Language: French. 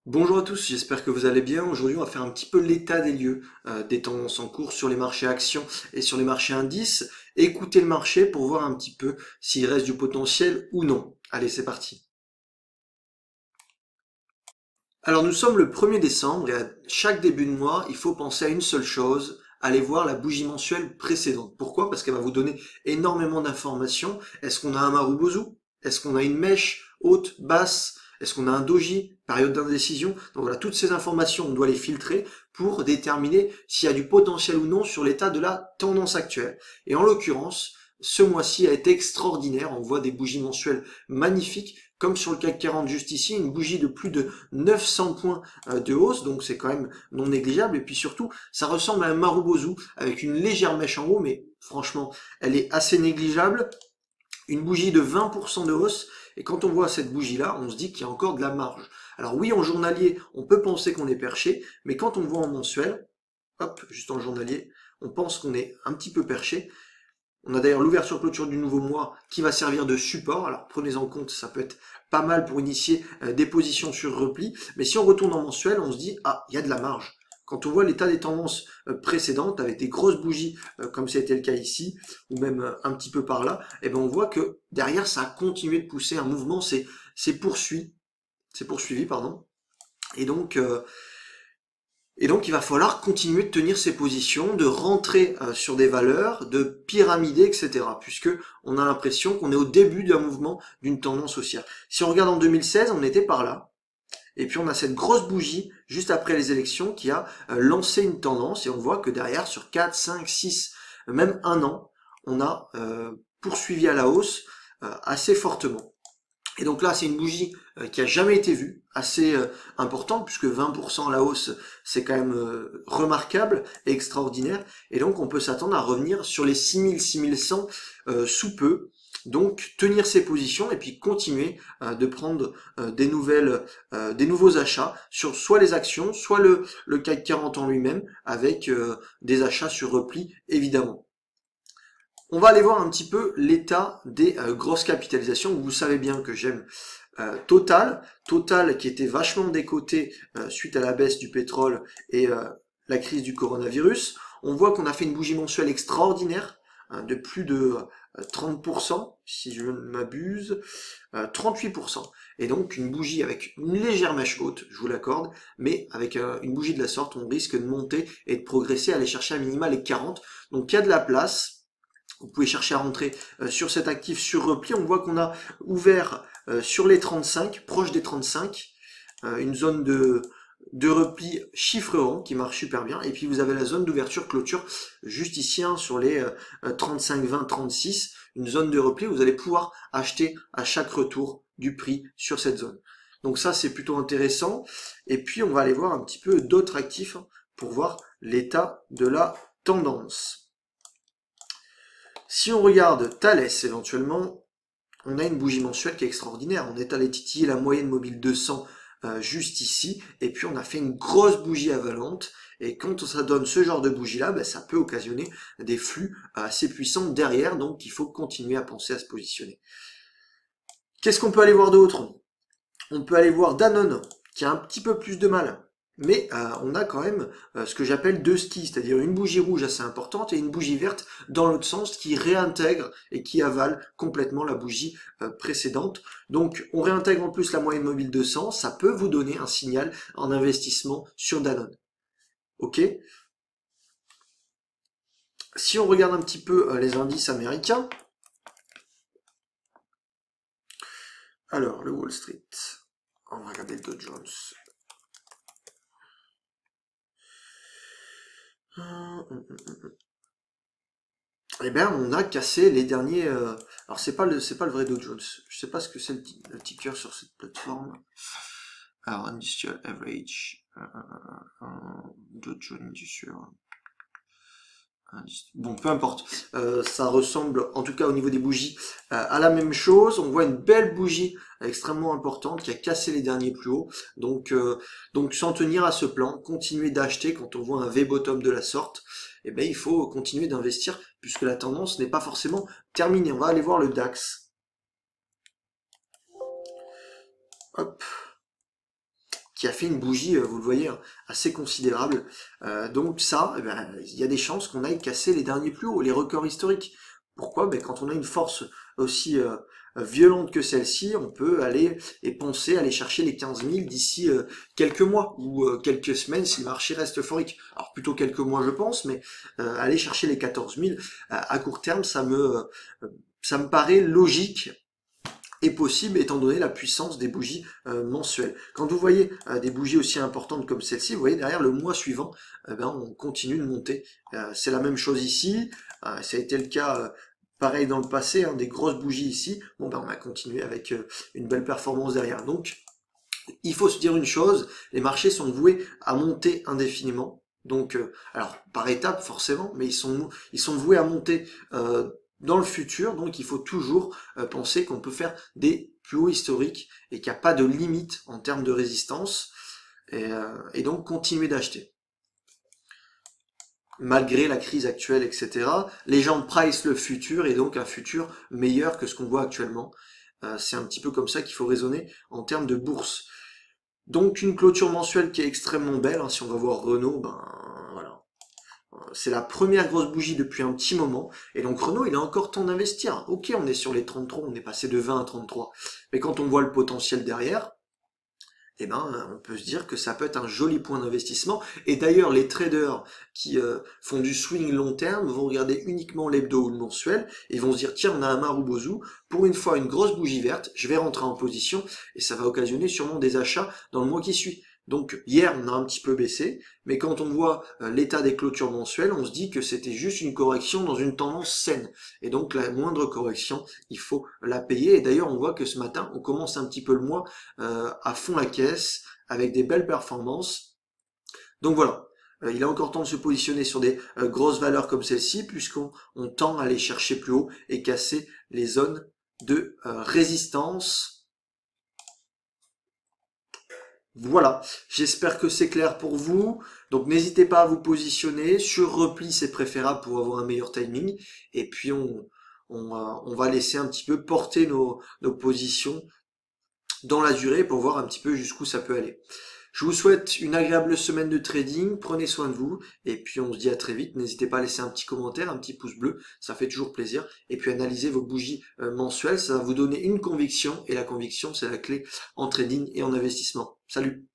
Bonjour à tous, j'espère que vous allez bien. Aujourd'hui, on va faire un petit peu l'état des lieux des tendances en cours sur les marchés actions et sur les marchés indices. Écoutez le marché pour voir un petit peu s'il reste du potentiel ou non. Allez, c'est parti. Alors nous sommes le 1er décembre et à chaque début de mois, il faut penser à une seule chose, aller voir la bougie mensuelle précédente. Pourquoi? Parce qu'elle va vous donner énormément d'informations. Est-ce qu'on a un Marubozu? Est-ce qu'on a une mèche haute, basse? Est-ce qu'on a un doji? Période d'indécision? Donc voilà, toutes ces informations, on doit les filtrer pour déterminer s'il y a du potentiel ou non sur l'état de la tendance actuelle. Et en l'occurrence, ce mois-ci a été extraordinaire. On voit des bougies mensuelles magnifiques, comme sur le CAC 40 juste ici, une bougie de plus de 900 points de hausse, donc c'est quand même non négligeable. Et puis surtout, ça ressemble à un Marubozu avec une légère mèche en haut, mais franchement, elle est assez négligeable. Une bougie de 20% de hausse, et quand on voit cette bougie-là, on se dit qu'il y a encore de la marge. Alors oui, en journalier, on peut penser qu'on est perché, mais quand on voit en mensuel, hop, juste en journalier, on pense qu'on est un petit peu perché. On a d'ailleurs l'ouverture clôture du nouveau mois qui va servir de support. Alors prenez en compte, ça peut être pas mal pour initier des positions sur repli. Mais si on retourne en mensuel, on se dit, ah, il y a de la marge. Quand on voit l'état des tendances précédentes, avec des grosses bougies, comme c'était le cas ici, ou même un petit peu par là, eh ben on voit que derrière, ça a continué de pousser un mouvement, c'est poursuivi, pardon. Et donc, euh, et donc, il va falloir continuer de tenir ses positions, de rentrer sur des valeurs, de pyramider, etc. Puisque on a l'impression qu'on est au début d'un mouvement, d'une tendance haussière. Si on regarde en 2016, on était par là. Et puis on a cette grosse bougie juste après les élections qui a lancé une tendance. Et on voit que derrière, sur 4, 5, 6, même un an, on a poursuivi à la hausse assez fortement. Et donc là, c'est une bougie qui a jamais été vue, assez importante, puisque 20% à la hausse, c'est quand même remarquable et extraordinaire. Et donc, on peut s'attendre à revenir sur les 6000, 6100 sous peu. Donc, tenir ses positions et puis continuer de prendre des nouveaux achats sur soit les actions, soit le CAC 40 en lui-même, avec des achats sur repli, évidemment. On va aller voir un petit peu l'état des grosses capitalisations. Vous savez bien que j'aime Total qui était vachement décoté suite à la baisse du pétrole et la crise du coronavirus. On voit qu'on a fait une bougie mensuelle extraordinaire de plus de 30%, si je ne m'abuse, 38%. Et donc une bougie avec une légère mèche haute, je vous l'accorde, mais avec une bougie de la sorte, on risque de monter et de progresser, aller chercher à minima les 40. Donc il y a de la place. Vous pouvez chercher à rentrer sur cet actif sur repli. On voit qu'on a ouvert sur les 35, proche des 35, une zone de repli chiffre rond qui marche super bien. Et puis vous avez la zone d'ouverture clôture juste ici sur les 35, 20, 36, une zone de repli où vous allez pouvoir acheter à chaque retour du prix sur cette zone. Donc ça c'est plutôt intéressant. Et puis on va aller voir un petit peu d'autres actifs pour voir l'état de la tendance. Si on regarde Thales éventuellement, on a une bougie mensuelle qui est extraordinaire. On est allé titiller la moyenne mobile 200 juste ici, et puis on a fait une grosse bougie avalante. Et quand ça donne ce genre de bougie-là, ben, ça peut occasionner des flux assez puissants derrière, donc il faut continuer à penser à se positionner. Qu'est-ce qu'on peut aller voir d'autre? On peut aller voir Danone, qui a un petit peu plus de mal. Mais on a quand même ce que j'appelle deux skis, c'est-à-dire une bougie rouge assez importante et une bougie verte dans l'autre sens qui réintègre et qui avale complètement la bougie précédente. Donc on réintègre en plus la moyenne mobile 200, ça peut vous donner un signal en investissement sur Danone. Ok. Si on regarde un petit peu les indices américains, alors le Wall Street, on va regarder le Dow Jones. Eh bien, on a cassé les derniers. Alors, c'est pas le vrai Dow Jones. Je sais pas ce que c'est le ticker sur cette plateforme. Alors, Industrial Average, Dow Jones Industrial. Bon, peu importe. Ça ressemble, en tout cas au niveau des bougies, à la même chose. On voit une belle bougie extrêmement importante qui a cassé les derniers plus hauts. Donc s'en tenir à ce plan, continuer d'acheter quand on voit un V-bottom de la sorte, eh ben, il faut continuer d'investir puisque la tendance n'est pas forcément terminée. On va aller voir le DAX. Hop. qui a fait une bougie, vous le voyez, hein, assez considérable. Donc ça, eh ben, il y a des chances qu'on aille casser les derniers plus hauts, les records historiques. Pourquoi? Ben, quand on a une force aussi violente que celle-ci, on peut aller et penser aller chercher les 15 000 d'ici quelques mois ou quelques semaines si le marché reste euphorique. Alors plutôt quelques mois je pense, mais aller chercher les 14 000 à court terme, ça me paraît logique est possible étant donné la puissance des bougies mensuelles. Quand vous voyez des bougies aussi importantes comme celle-ci, vous voyez derrière le mois suivant, ben, on continue de monter. C'est la même chose ici, ça a été le cas pareil dans le passé, hein, des grosses bougies ici, bon ben on a continué avec une belle performance derrière. Donc il faut se dire une chose, les marchés sont voués à monter indéfiniment. Donc, alors par étapes forcément, mais ils sont voués à monter dans le futur. Donc, il faut toujours penser qu'on peut faire des plus hauts historiques et qu'il n'y a pas de limite en termes de résistance. Et donc, continuer d'acheter. Malgré la crise actuelle, etc. Les gens price le futur et donc un futur meilleur que ce qu'on voit actuellement. C'est un petit peu comme ça qu'il faut raisonner en termes de bourse. Donc une clôture mensuelle qui est extrêmement belle, hein. Si on va voir Renault, ben voilà. C'est la première grosse bougie depuis un petit moment. Et donc Renault, il a encore temps d'investir. Ok, on est sur les 33, on est passé de 20 à 33. Mais quand on voit le potentiel derrière, eh ben, on peut se dire que ça peut être un joli point d'investissement. Et d'ailleurs, les traders qui font du swing long terme vont regarder uniquement l'hebdo ou le mensuel et vont se dire, tiens, on a un Marubozu, pour une fois une grosse bougie verte, je vais rentrer en position et ça va occasionner sûrement des achats dans le mois qui suit. Donc hier, on a un petit peu baissé, mais quand on voit l'état des clôtures mensuelles, on se dit que c'était juste une correction dans une tendance saine. Et donc la moindre correction, il faut la payer. Et d'ailleurs, on voit que ce matin, on commence un petit peu le mois à fond la caisse, avec des belles performances. Donc voilà, il a encore temps de se positionner sur des grosses valeurs comme celle-ci, puisqu'on tend à aller chercher plus haut et casser les zones de résistance. Voilà, j'espère que c'est clair pour vous. Donc n'hésitez pas à vous positionner. Sur repli, c'est préférable pour avoir un meilleur timing. Et puis on va laisser un petit peu porter nos positions dans la durée pour voir un petit peu jusqu'où ça peut aller. Je vous souhaite une agréable semaine de trading, prenez soin de vous, et puis on se dit à très vite. N'hésitez pas à laisser un petit commentaire, un petit pouce bleu, ça fait toujours plaisir. Et puis analysez vos bougies mensuelles, ça va vous donner une conviction, et la conviction c'est la clé en trading et en investissement. Salut!